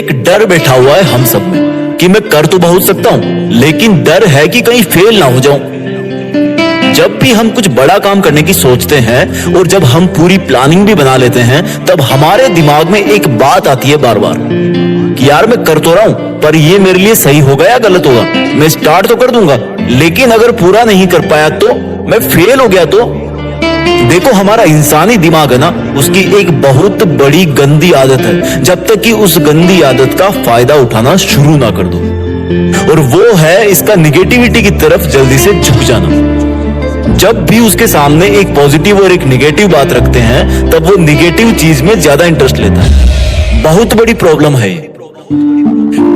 एक डर बैठा हुआ है हम सब में कि मैं कर तो बहुत सकता हूं, लेकिन डर है कि कहीं फेल ना हो जाऊं। जब भी हम कुछ बड़ा काम करने की सोचते हैं और जब हम पूरी प्लानिंग भी बना लेते हैं, तब हमारे दिमाग में एक बात आती है बार बार कि यार मैं कर तो रहा हूं, पर ये मेरे लिए सही होगा या गलत होगा। मैं स्टार्ट तो कर दूंगा, लेकिन अगर पूरा नहीं कर पाया तो, मैं फेल हो गया तो। देखो, हमारा इंसानी दिमाग है ना, उसकी एक बहुत बड़ी गंदी आदत है, जब तक कि उस गंदी आदत का फायदा उठाना शुरू ना कर दो, और वो है इसका निगेटिविटी की तरफ जल्दी से झुक जाना। जब भी उसके सामने एक पॉजिटिव और एक निगेटिव बात रखते हैं, तब वो निगेटिव चीज में ज्यादा इंटरेस्ट लेता है। बहुत बड़ी प्रॉब्लम है ये।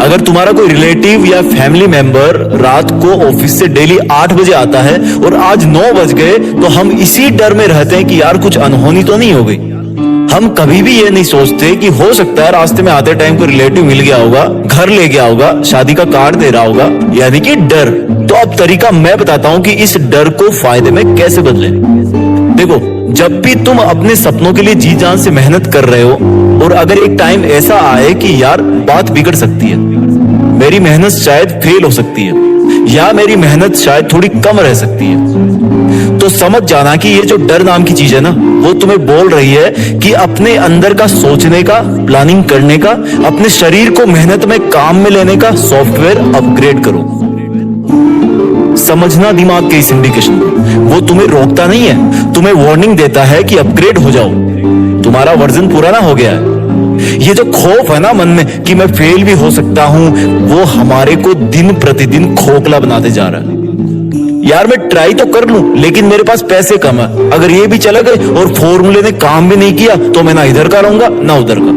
अगर तुम्हारा कोई रिलेटिव या फैमिली मेंबर रात को ऑफिस से डेली 8 बजे आता है और आज 9 बज गए, तो हम इसी डर में रहते हैं कि यार कुछ अनहोनी तो नहीं हो गई। हम कभी भी ये नहीं सोचते कि हो सकता है रास्ते में आते टाइम कोई रिलेटिव मिल गया होगा, घर ले गया होगा, शादी का कार्ड दे रहा होगा, यानी कि डर। तो अब तरीका मैं बताता हूं कि इस डर को फायदे में कैसे बदलें। देखो, जब भी तुम अपने सपनों के लिए जी जान से मेहनत कर रहे हो और अगर एक टाइम ऐसा आए कि यार बात बिगड़ सकती है, मेरी मेहनत शायद फेल हो सकती है, या मेरी मेहनत शायद थोड़ी कम रह सकती है, तो समझ जाना कि ये जो डर नाम की चीज है ना, वो तुम्हें बोल रही है कि अपने अंदर का सोचने का, प्लानिंग करने का, अपने शरीर को मेहनत में काम में लेने का सॉफ्टवेयर अपग्रेड करो। समझना दिमाग के इस इंडिकेशन, वो तुम्हें रोकता नहीं है, तुम्हें वार्निंग देता है कि अपग्रेड हो जाओ, तुम्हारा वर्जन पुराना हो गया है। ये जो खौफ है ना मन में कि मैं फेल भी हो सकता हूं, वो हमारे को दिन प्रतिदिन खोखला बनाते जा रहा है। यार मैं ट्राई तो कर लूं, लेकिन मेरे पास पैसे कम है, अगर ये भी चला गए और फॉर्मूले ने काम भी नहीं किया, तो मैं ना इधर का रहूंगा ना उधर का।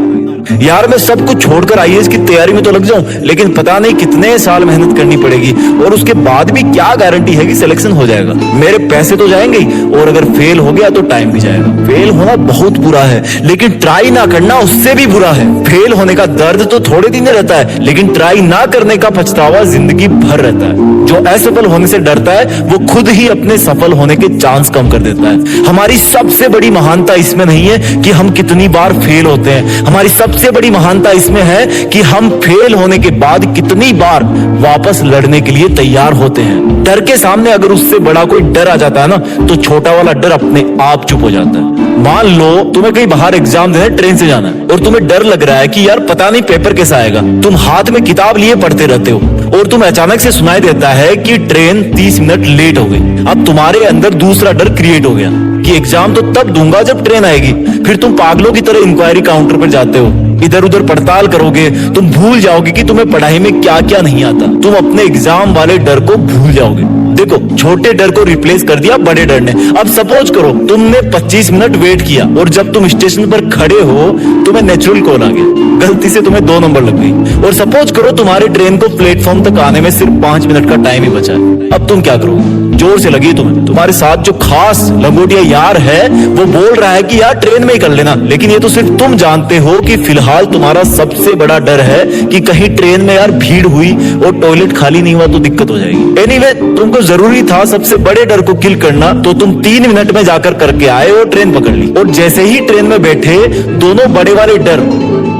यार मैं सब कुछ छोड़कर आईएएस की तैयारी में तो लग जाऊं, लेकिन पता नहीं कितने साल मेहनत करनी पड़ेगी, और उसके बाद भी क्या गारंटी है कि सिलेक्शन हो जाएगा। मेरे पैसे तो जाएंगे ही, और अगर फेल हो गया तो टाइम भी जाएगा। फेल होना बहुत बुरा है, लेकिन ट्राई ना करना उससे भी बुरा है। फेल होने का दर्द तो थोड़े दिन रहता है, लेकिन ट्राई ना करने का पछतावा जिंदगी भर रहता है। जो असफल होने से डरता है, वो खुद ही अपने सफल होने के चांस कम कर देता है। हमारी सबसे बड़ी महानता इसमें नहीं है कि हम कितनी बार फेल होते हैं, हमारी सबसे बड़ी महानता इसमें है कि हम फेल होने के बाद कितनी बार वापस लड़ने के लिए तैयार होते हैं। डर के सामने अगर उससे बड़ा कोई डर आ जाता है ना, तो छोटा वाला डर अपने आप चुप हो जाता है। मान लो तुम्हें कहीं बाहर एग्जाम देने ट्रेन से जाना है, और तुम्हें डर लग रहा है कि यार पता नहीं पेपर कैसा आएगा। तुम हाथ में किताब लिए पढ़ते रहते हो, और तुम अचानक से सुनाई देता है कि ट्रेन 30 मिनट लेट हो गई। अब तुम्हारे अंदर दूसरा डर क्रिएट हो गया कि एग्जाम तो तब दूंगा जब ट्रेन आएगी। फिर तुम पागलों की तरह इंक्वायरी काउंटर पर जाते हो, इधर उधर पड़ताल करोगे, तुम भूल जाओगे कि तुम्हें पढ़ाई में क्या क्या नहीं आता। तुम अपने एग्जाम वाले डर को भूल जाओगे। देखो, छोटे डर को रिप्लेस कर दिया बड़े डर ने। अब सपोज करो तुमने 25 मिनट वेट किया, और जब तुम स्टेशन पर खड़े हो तुम्हें नेचुरल कॉल आ गया, गलती से तुम्हें 2 नंबर लग गई। और सपोज करो तुम्हारे ट्रेन को प्लेटफॉर्म तक आने में सिर्फ 5 मिनट का टाइम ही बचा है। अब तुम क्या करोगे? जोर से लगी तुम्हें। तुम्हारे साथ जो खास लंगोटिया यार है, वो बोल रहा है कि यार ट्रेन में ही कर लेना, लेकिन ये तो सिर्फ तुम जानते हो कि फिलहाल तुम्हारा सबसे बड़ा डर है कि कहीं ट्रेन में यार भीड़ हुई और टॉयलेट खाली नहीं हुआ तो दिक्कत हो जाएगी। एनीवे, तुमको जरूरी था सबसे बड़े डर को किल करना, तो तुम 3 मिनट में जाकर करके आए और ट्रेन पकड़ ली। और जैसे ही ट्रेन में बैठे, दोनों बड़े वाले डर,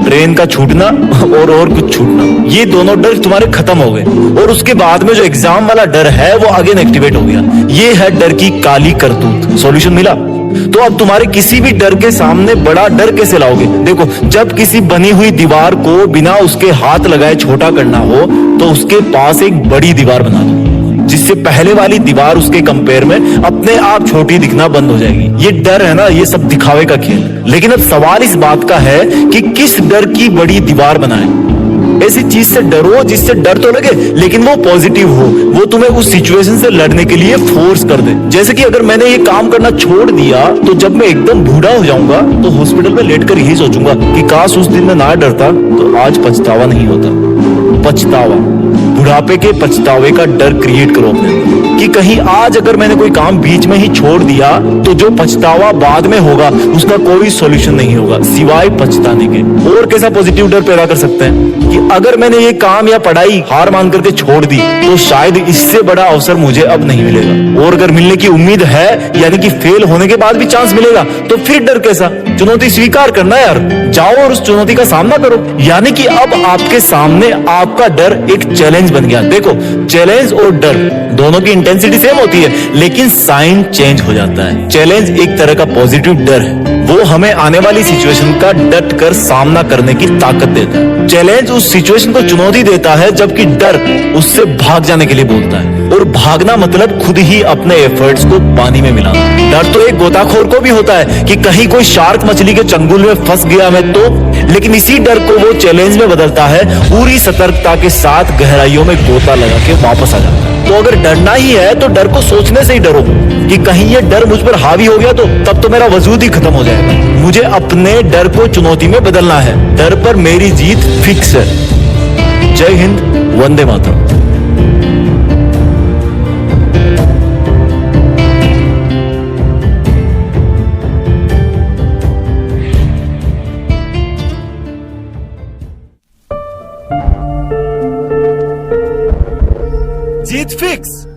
ट्रेन का छूटना और कुछ छूटना, ये दोनों डर तुम्हारे खत्म हो गए। और उसके बाद में जो एग्जाम वाला डर है, वो अगेन एक्टिवेट हो गया। ये है डर की काली करतूत। सॉल्यूशन मिला? तो अब तुम्हारे किसी भी डर के सामने बड़ा डर कैसे लाओगे? देखो, जब किसी बनी हुई दीवार को बिना उसके हाथ लगाए छोटा करना हो, तो उसके पास एक बड़ी दीवार बना दो, जिससे पहले वाली दीवार उसके कंपेयर में अपने आप छोटी दिखना बंद हो जाएगी। ये डर है ना, ये सब दिखावे का खेल। लेकिन अब सवाल इस बात का है कि किस डर की बड़ी दीवार बनाएं। ऐसी चीज से डरो जिससे डर तो लगे, लेकिन वो पॉजिटिव हो, वो तुम्हें उस सिचुएशन से लड़ने के लिए फोर्स कर दे। जैसे कि अगर मैंने ये काम करना छोड़ दिया, तो जब मैं एकदम बूढ़ा हो जाऊंगा, तो हॉस्पिटल में लेटकर यही सोचूंगा कि काश उस दिन मैं ना डरता तो आज पछतावा नहीं होता। पछतावा, बुढ़ापे के पछतावे का डर क्रिएट करो अपने अंदर कि कहीं आज अगर मैंने कोई काम बीच में ही छोड़ दिया, तो जो पछतावा बाद में होगा उसका कोई सॉल्यूशन नहीं होगा सिवाय पछताने के। और कैसा पॉजिटिव डर पैदा कर सकते हैं कि अगर मैंने ये काम या पढ़ाई हार मान करके छोड़ दी, तो शायद इससे बड़ा अवसर मुझे अब नहीं मिलेगा। और अगर मिलने की उम्मीद है, यानी कि फेल होने के बाद भी चांस मिलेगा, तो फिर डर कैसा? चुनौती स्वीकार करना यार, जाओ और उस चुनौती का सामना करो। यानी कि अब आपके सामने आपका डर एक चैलेंज बन गया। देखो, चैलेंज और डर दोनों की इंटेंसिटी सेम होती है, लेकिन साइन चेंज हो जाता है। चैलेंज एक तरह का पॉजिटिव डर है, वो हमें आने वाली सिचुएशन का डट कर सामना करने की ताकत देता है। चैलेंज उस सिचुएशन को चुनौती देता है, जबकि डर उससे भाग जाने के लिए बोलता है। और भागना मतलब खुद ही अपने एफर्ट्स को पानी में मिलाना। डर तो एक गोताखोर को भी होता है कि कहीं कोई शार्क मछली के चंगुल में फंस गया मैं तो, लेकिन इसी डर को वो चैलेंज में बदलता है, पूरी सतर्कता के साथ गहराइयों में गोता लगा के वापस आ जाता है। तो अगर डरना ही है तो डर को सोचने से ही डरो कि कहीं ये डर मुझ पर हावी हो गया तो तब तो मेरा वजूद ही खत्म हो जाएगा। मुझे अपने डर को चुनौती में बदलना है। डर पर मेरी जीत फिक्स है। जय हिंद, वंदे मातरम। जीत फिक्स।